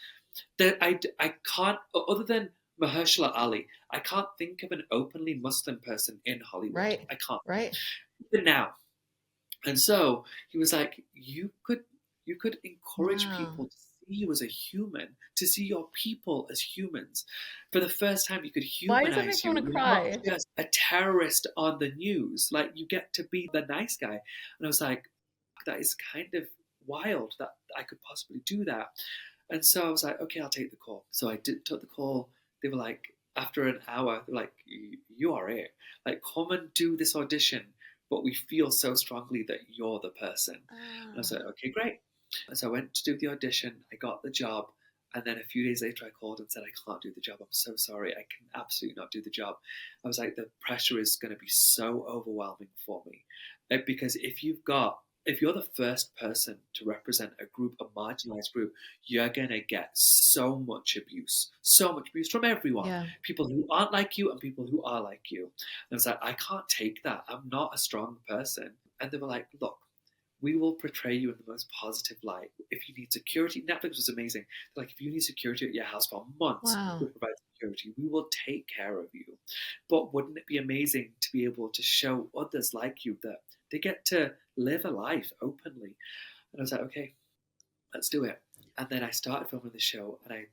That I can't, other than Mahershala Ali, I can't think of an openly Muslim person in Hollywood. Right. I can't. Right. Even now. And so he was like, you could encourage people to see you as a human, to see your people as humans. For the first time, you could humanize Why does it you. make me You're want to not cry? just a terrorist on the news. Like, you get to be the nice guy. And I was like, that is kind of wild that I could possibly do that. And so I was like, okay, I'll take the call. So I took the call. They were like, after an hour, they're like, "You are it. Like, come and do this audition, but we feel so strongly that you're the person." And I was like, okay, great. And so I went to do the audition. I got the job. And then a few days later, I called and said, "I can't do the job. I'm so sorry. I can absolutely not do the job." I was like, the pressure is going to be so overwhelming for me. Because if you're the first person to represent a group, a marginalized group, you're going to get so much abuse from everyone. Yeah. People who aren't like you and people who are like you. And I was like, I can't take that. I'm not a strong person. And they were like, "Look, we will portray you in the most positive light. If you need security," Netflix was amazing. They're like, "If you need security at your house for months, we'll provide security. We will take care of you. But wouldn't it be amazing to be able to show others like you that they get to live a life openly?" And I was like, okay, let's do it. And then I started filming the show, and I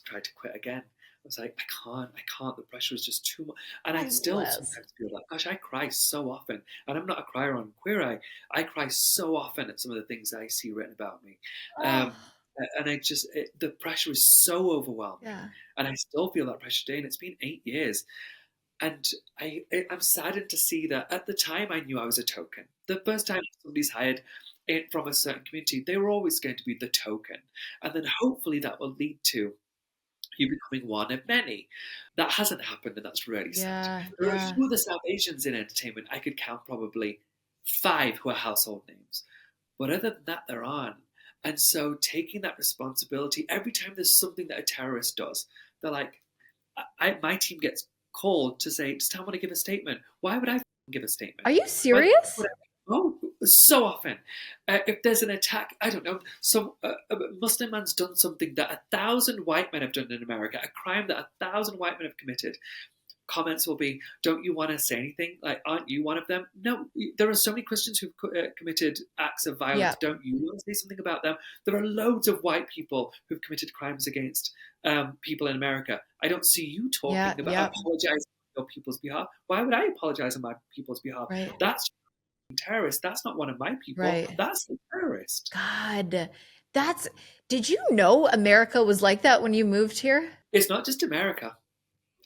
tried to quit again. I was like, I can't. The pressure is just too much. And I still sometimes feel like, gosh, I cry so often. And I'm not a crier on Queer Eye. I cry so often at some of the things that I see written about me. And the pressure is so overwhelming. Yeah. And I still feel that pressure today. And it's been 8 years. And I'm saddened to see that at the time I knew I was a token. The first time somebody's hired from a certain community, they were always going to be the token. And then hopefully that will lead to you becoming one of many. That hasn't happened, and that's really sad. There are a few other South Asians in entertainment. I could count probably 5 who are household names. But other than that, there aren't. And so taking that responsibility, every time there's something that a terrorist does, they're like, my team gets called to say, "Does Tom want to give a statement?" Why would I give a statement? Are you serious? Oh, so often. If there's an attack, I don't know, some a Muslim man's done something that 1,000 white men have done in America, a crime that 1,000 white men have committed. Comments will be, "Don't you want to say anything? Like, aren't you one of them?" No, there are so many Christians who've committed acts of violence. Yeah. Don't you want to say something about them? There are loads of white people who've committed crimes against people in America. I don't see you talking about apologizing on your people's behalf. Why would I apologize on my people's behalf? Right. That's terrorist. That's not one of my people. Right. That's the terrorist. God, did you know America was like that when you moved here? It's not just America.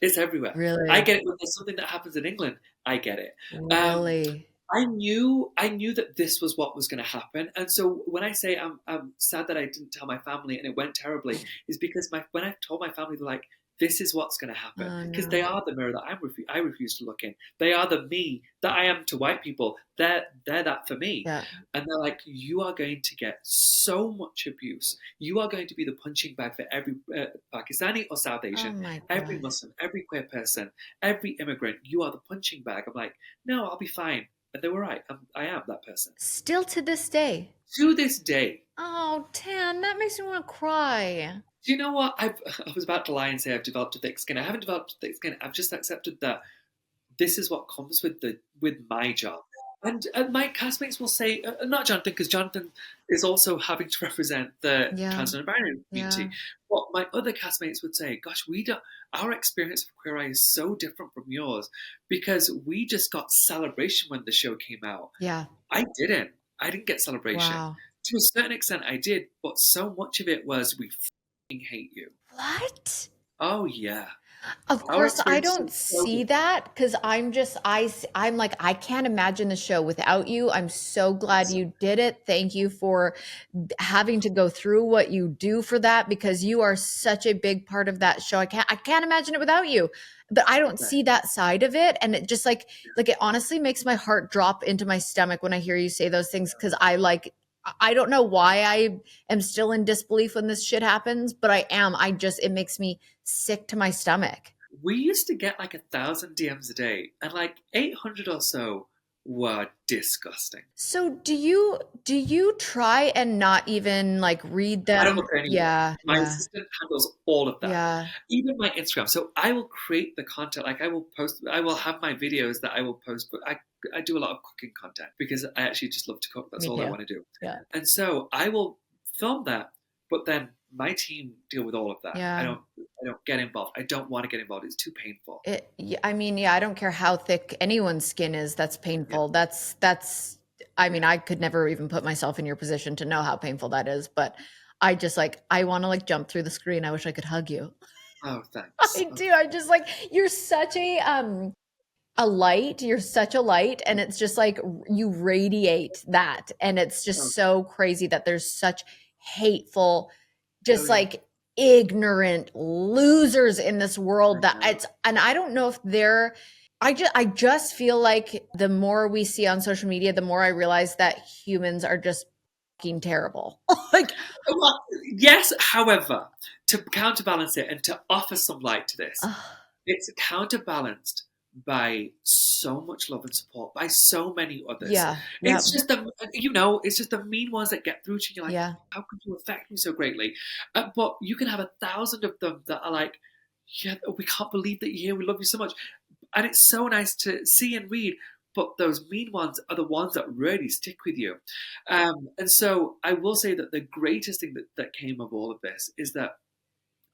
It's everywhere. Really? I get it when there's something that happens in England. I get it. Really? I knew that this was what was going to happen, and so when I say I'm sad that I didn't tell my family and it went terribly, is because when I told my family, they're like, "This is what's going to happen," Oh because no. they are the mirror that I refuse to look in. They are the me that I am to white people. They're that for me, Yeah. and they're like, "You are going to get so much abuse. You are going to be the punching bag for every Pakistani or South Oh Asian, my every God. Muslim, every queer person, every immigrant. You are the punching bag." I'm like, "No, I'll be fine." And they were right. I am that person. Still to this day. To this day. Oh, Tan, that makes me want to cry. Do you know what? I was about to lie and say I've developed a thick skin. I haven't developed a thick skin. I've just accepted that this is what comes with my job. And my castmates will say, not Jonathan, because Jonathan is also having to represent the Yeah. trans and binary community. Yeah. But my other castmates would say, "Gosh, we don't. Our experience of Queer Eye is so different from yours because we just got celebration when the show came out. Yeah. I didn't. I didn't get celebration. Wow. To a certain extent, I did, but so much of it was we f***ing hate you. What? Oh yeah, Of our course, I experience don't is so see different. that because I'm like, I can't imagine the show without you. I'm so glad you did it. Thank you for having to go through what you do for that because you are such a big part of that show. I can't imagine it without you. But I don't Okay. see that side of it. And it just like it honestly makes my heart drop into my stomach when I hear you say those things because I don't know why I am still in disbelief when this shit happens, but I am. It makes me sick to my stomach. We used to get like 1,000 DMs a day, and like 800 or so were disgusting. So do you try and not even like read I don't them? look anymore. Yeah, My yeah, assistant handles all of that. yeah. Even my Instagram. So I will create the content. Like I will post. I will have my videos that I will post. But I do a lot of cooking content because I actually just love to cook. That's Me all I too. want to do. Yeah. And so I will film that. But then my team deal with all of that. I Yeah. don't get involved. I don't want to get involved. It's too painful. I mean, yeah, I don't care how thick anyone's skin is. That's Yeah. painful. I mean, I could never even put myself in your position to know how painful that is, but I want to like jump through the screen. I wish I could hug you. Oh, thanks. I do. I just like you're such a light. You're such a light and it's just like you radiate that and it's Oh, just so crazy that there's such hateful oh just yeah. like ignorant losers in this world I that know. and I don't know if they're I just feel like the more we see on social media, the more I realize that humans are just fucking terrible. Like, Well, yes, however, to counterbalance it and to offer some light to this, ugh, it's counterbalanced by so much love and support by so many others. yeah, yeah, It's just it's just the mean ones that get through to you. You're like, yeah, how could you affect me so greatly? But you can have 1,000 of them that are like, yeah, we can't believe that you're here. We love you so much, and it's so nice to see and read. But those mean ones are the ones that really stick with you. And so I will say that the greatest thing that came of all of this is that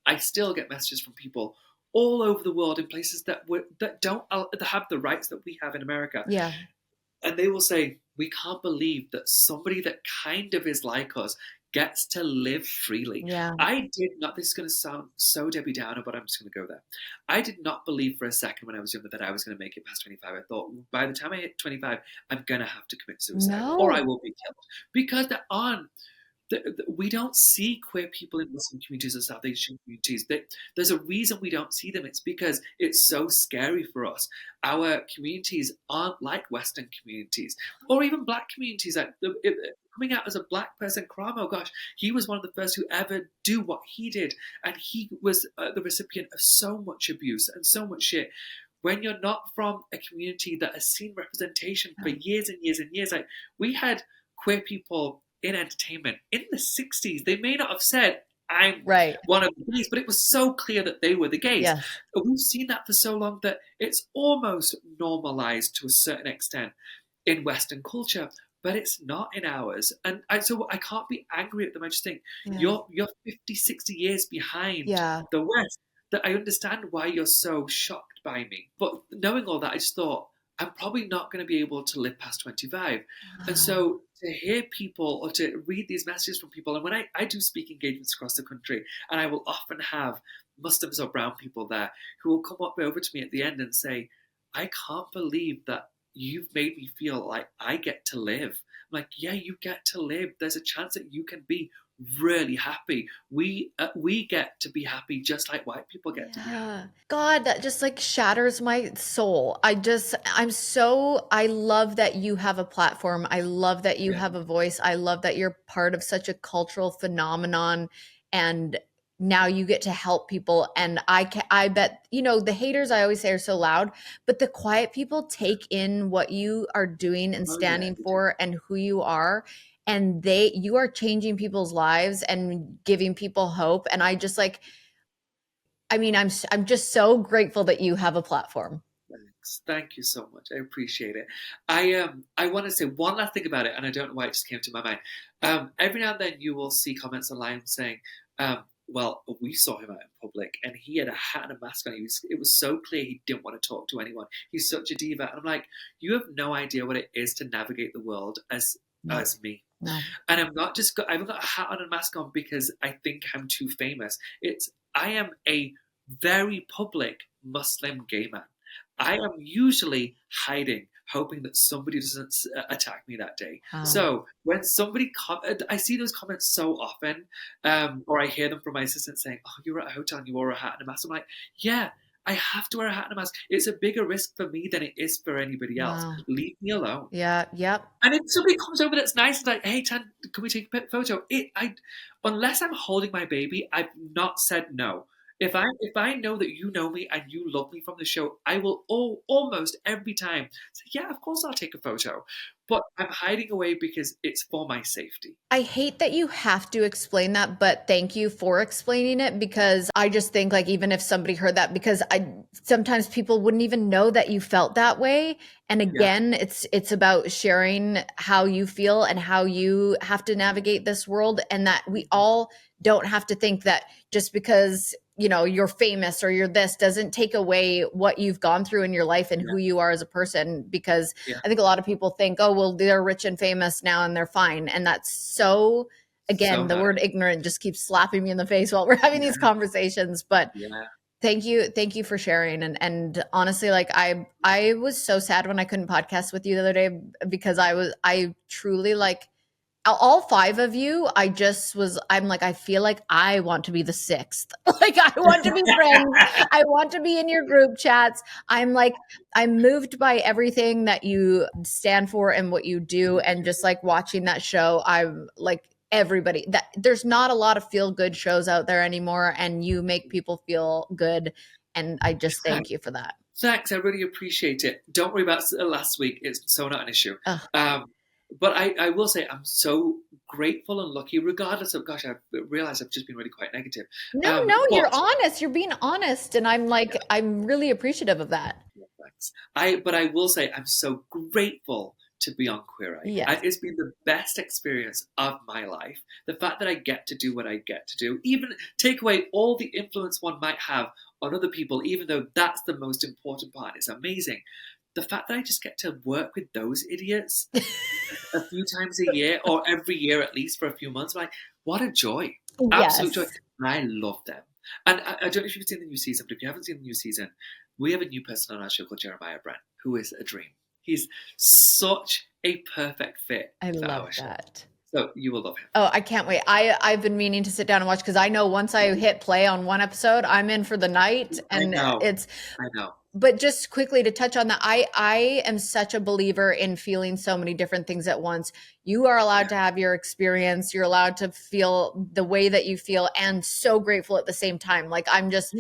I still get messages from people all over the world in places that don't have the rights that we have in America, yeah, and they will say, "We can't believe that somebody that kind of is like us gets to live freely." yeah. I did not. This is going to sound so Debbie Downer, but I'm just going to go there. I did not believe for a second when I was younger that I was going to make it past 25. I thought by the time I hit 25, I'm going to have to commit suicide or I No. will be killed because there aren't we don't see queer people in Muslim communities or South Asian communities. There's a reason we don't see them. It's because it's so scary for us. Our communities aren't like Western communities or even Black communities. Like coming out as a Black person, Karamo, gosh, he was one of the first who ever do what he did, and he was the recipient of so much abuse and so much shit. When you're not from a community that has seen representation for years and years and years, like we had queer people in entertainment in the 60s. They may not have said, "I'm Right. one of the gays," but it was so clear that they were the gays. Yes. And we've seen that for so long that it's almost normalized to a certain extent in Western culture, but it's not in ours. And so I can't be angry at them. I just think Yeah. you're 50, 60 years behind Yeah. the West. That I understand why you're so shocked by me. But knowing all that, I just thought, I'm probably not going to be able to live past 25. And so to hear people or to read these messages from people, and when I do speak engagements across the country, and I will often have Muslims or brown people there who will come up over to me at the end and say, "I can't believe that you've made me feel like I get to live. I'm like, yeah, you get to live. There's a chance that you can be really happy. We get to be happy just like white people get to be happy. Yeah. God, that just like shatters my soul. I love that you have a platform. I love that you Yeah. have a voice. I love that you're part of such a cultural phenomenon, and now you get to help people. And I bet, the haters I always say are so loud, but the quiet people take in what you are doing and Oh yeah, standing they do. for and who you are. And you are changing people's lives and giving people hope. And I'm just so grateful that you have a platform. Thanks. Thank you so much. I appreciate it. I want to say one last thing about it, and I don't know why it just came to my mind. Every now and then you will see comments online saying, well, we saw him out in public and he had a hat and a mask on. It was so clear he didn't want to talk to anyone. He's such a diva. And I'm like, you have no idea what it is to navigate the world as No. me. No. And I haven't got a hat on and a mask on because I think I'm too famous. I am a very public Muslim gay man. I am usually hiding, hoping that somebody doesn't attack me that day. Wow. So when I see those comments so often, or I hear them from my assistant saying, "Oh, you were at a hotel and you wore a hat and a mask." I'm like, "Yeah, I have to wear a hat and a mask. It's a bigger risk for me than it is for anybody else. Wow. Leave me alone." Yeah. Yep. And if somebody comes over that's nice, like, "Hey, Tan, can we take a photo?" Unless I'm holding my baby, I've not said no. If I know that you know me and you love me from the show, I will almost every time say, "Yeah, of course I'll take a photo." But I'm hiding away because it's for my safety. I hate that you have to explain that, but thank you for explaining it, because I just think like even if somebody heard that, because sometimes people wouldn't even know that you felt that way. And again, it's about sharing how you feel and how you have to navigate this world, and that we all don't have to think that just because you're famous or you're this doesn't take away what you've gone through in your life and who you are as a person. Because I think a lot of people think, oh, well, they're rich and famous now and they're fine. And that's so, again, the word ignorant just keeps slapping me in the face while we're having these conversations. But thank you for sharing. And honestly, like I was so sad when I couldn't podcast with you the other day, because I truly like all five of you. I'm like, I feel like I want to be the sixth. Like, I want to be friends. I want to be in your group chats. I'm moved by everything that you stand for and what you do. And just like watching that show, I'm like, everybody, that there's not a lot of feel good shows out there anymore. And you make people feel good. And I just thank you for that. Thanks. I really appreciate it. Don't worry about last week. It's so not an issue. But I will say I'm so grateful and lucky, regardless of, gosh, I realize I've just been really quite negative. No, you're honest. You're being honest. And I'm like, I'm really appreciative of that. Thanks. But I will say I'm so grateful to be on Queer Eye. Yes. It's been the best experience of my life. The fact that I get to do what I get to do, even take away all the influence one might have on other people, even though that's the most important part. It's amazing. The fact that I just get to work with those idiots a few times a year, or every year at least for a few months, I'm like, what a joy. Absolute joy. And I love them. And I don't know if you've seen the new season, but if you haven't seen the new season, we have a new person on our show called Jeremiah Brent, who is a dream. He's such a perfect fit. I love that. So you will love him. Oh, I can't wait. I've been meaning to sit down and watch, because I know once I hit play on one episode, I'm in for the night. And I know. But just quickly to touch on that, I am such a believer in feeling so many different things at once. You are allowed to have your experience. You're allowed to feel the way that you feel, and so grateful at the same time. Like, I'm just,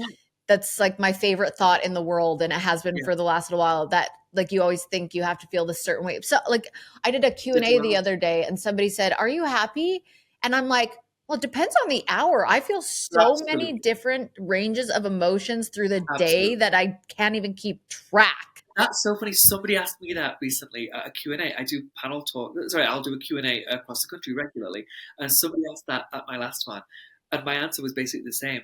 that's like my favorite thought in the world. And it has been for the last little while, that like, you always think you have to feel this certain way. So like, I did a Q&A the other day and somebody said, "Are you happy?" And I'm like, well, it depends on the hour. I feel so many different ranges of emotions through the day that I can't even keep track. That's so funny. Somebody asked me that recently at a Q&A. I do panel talk. Sorry, I'll do a Q&A across the country regularly. And somebody asked that at my last one. And my answer was basically the same.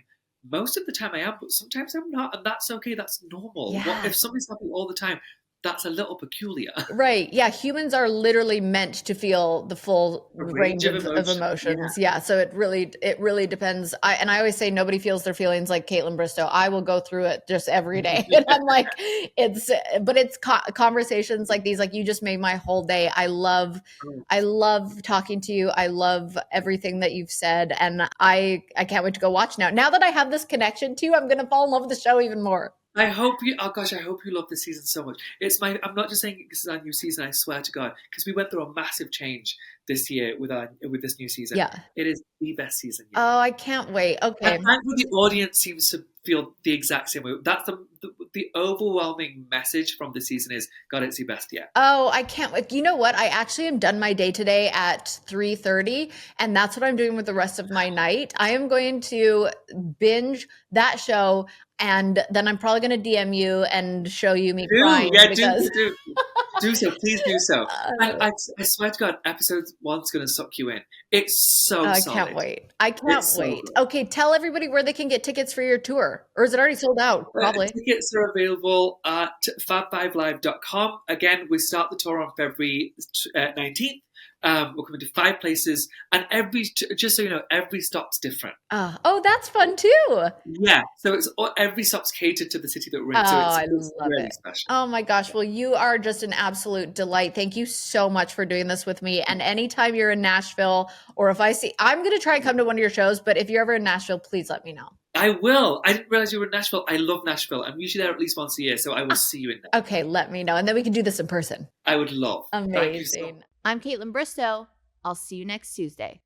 Most of the time I am, but sometimes I'm not. And that's okay. That's normal. Yeah. If somebody's happy all the time, that's a little peculiar. Right. Yeah. Humans are literally meant to feel the full range of emotions. Yeah. So it really depends. I always say nobody feels their feelings like Kaitlyn Bristowe. I will go through it just every day. And I'm like, but it's conversations like these, like you just made my whole day. I love talking to you. I love everything that you've said. And I can't wait to go watch now. Now that I have this connection to you, I'm going to fall in love with the show even more. I hope you love this season so much. I'm not just saying this is our new season, I swear to God, because we went through a massive change this year with this new season. Yeah. It is the best season yet. Oh, I can't wait. Okay. And thankfully the audience seems to feel the exact same way. That's the overwhelming message from the season is, God, it's the best yet. Oh, I can't wait. You know what? I actually am done my day today at 3:30, and that's what I'm doing with the rest of my night. I am going to binge that show, and then I'm probably going to DM you and show you me crying. Do so. Please do so. I swear to God, episode 1's going to suck you in. It's so I solid. can't wait. I can't wait. Okay, tell everybody where they can get tickets for your tour. Or is it already sold out? Probably. Tickets are available at fab5live.com. Again, we start the tour on February 19th. We're coming to 5 places, and just so you know, every stop's different. Oh, that's fun too. Yeah, so every stop's catered to the city that we're in. It's really special. Oh my gosh, well, you are just an absolute delight. Thank you so much for doing this with me. And anytime you're in Nashville, or if I'm going to try and come to one of your shows, but if you're ever in Nashville, please let me know. I will. I didn't realize you were in Nashville. I love Nashville. I'm usually there at least once a year, so I will see you in there. Okay, let me know, and then we can do this in person. I would love. Amazing. Thank you so much. I'm Kaitlyn Bristowe. I'll see you next Tuesday.